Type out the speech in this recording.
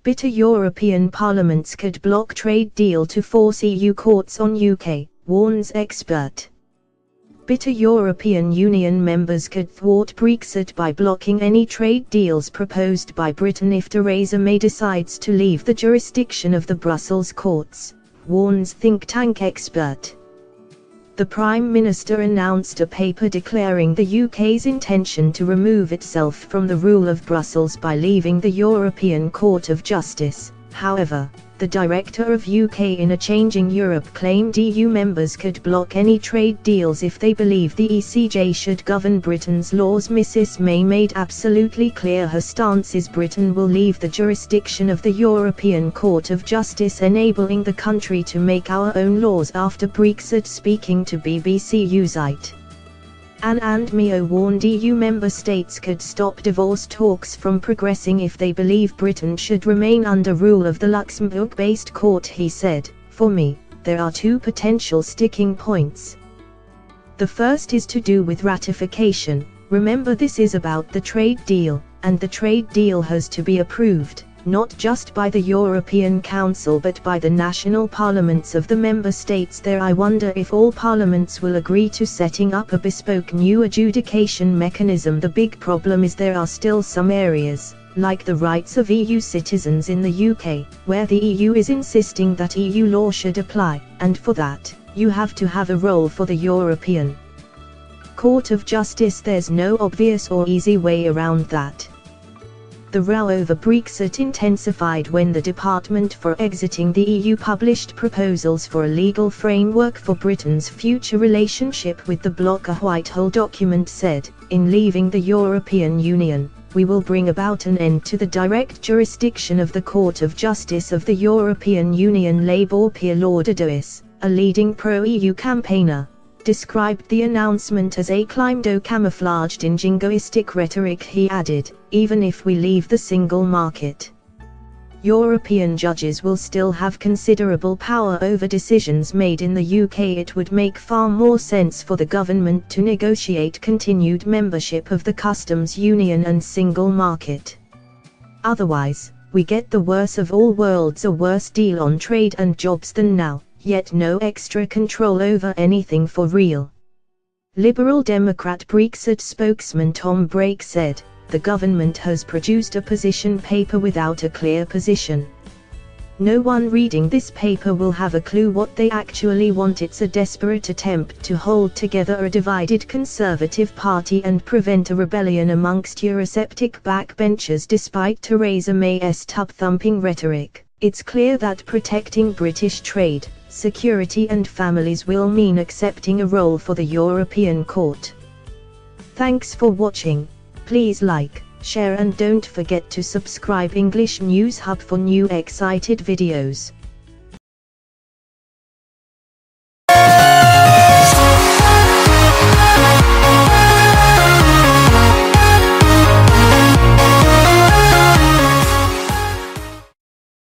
Bitter European parliaments could block trade deal to force EU courts on UK, warns expert. Bitter European Union members could thwart Brexit by blocking any trade deals proposed by Britain if Theresa May decides to leave the jurisdiction of the Brussels courts, warns think tank expert. The Prime Minister announced a paper declaring the UK's intention to remove itself from the rule of Brussels by leaving the European Court of Justice. However, the director of UK in a Changing Europe claimed EU members could block any trade deals if they believe the ECJ should govern Britain's laws. Mrs May made absolutely clear her stance is Britain will leave the jurisdiction of the European Court of Justice, enabling the country to make our own laws after Brexit. Speaking to BBC Uzite, Anne and Mio warned EU member states could stop divorce talks from progressing if they believe Britain should remain under rule of the Luxembourg-based court. He said, "For me, there are two potential sticking points. The first is to do with ratification. Remember, this is about the trade deal, and the trade deal has to be approved, not just by the European Council but by the national parliaments of the member states there. I wonder if all parliaments will agree to setting up a bespoke new adjudication mechanism. The big problem is there are still some areas, like the rights of EU citizens in the UK, where the EU is insisting that EU law should apply, and for that, you have to have a role for the European Court of Justice. There's no obvious or easy way around that." The row over Brexit intensified when the Department for Exiting the EU published proposals for a legal framework for Britain's future relationship with the bloc. A Whitehall document said, "In leaving the European Union, we will bring about an end to the direct jurisdiction of the Court of Justice of the European Union." Labour Pierre Lauderdouis, a leading pro-EU campaigner, described the announcement as a climb camouflaged in jingoistic rhetoric. He added, "Even if we leave the single market, European judges will still have considerable power over decisions made in the UK. It would make far more sense for the government to negotiate continued membership of the customs union and single market. Otherwise, we get the worst of all worlds, a worse deal on trade and jobs than now, yet no extra control over anything for real." Liberal Democrat Brexit spokesman Tom Brake said, "The government has produced a position paper without a clear position. No one reading this paper will have a clue what they actually want. It's a desperate attempt to hold together a divided Conservative Party and prevent a rebellion amongst Eurosceptic backbenchers." Despite Theresa May's tub-thumping rhetoric, it's clear that protecting British trade, security and families will mean accepting a role for the European Court. Thanks for watching. Please like, share and don't forget to subscribe English News Hub for new excited videos.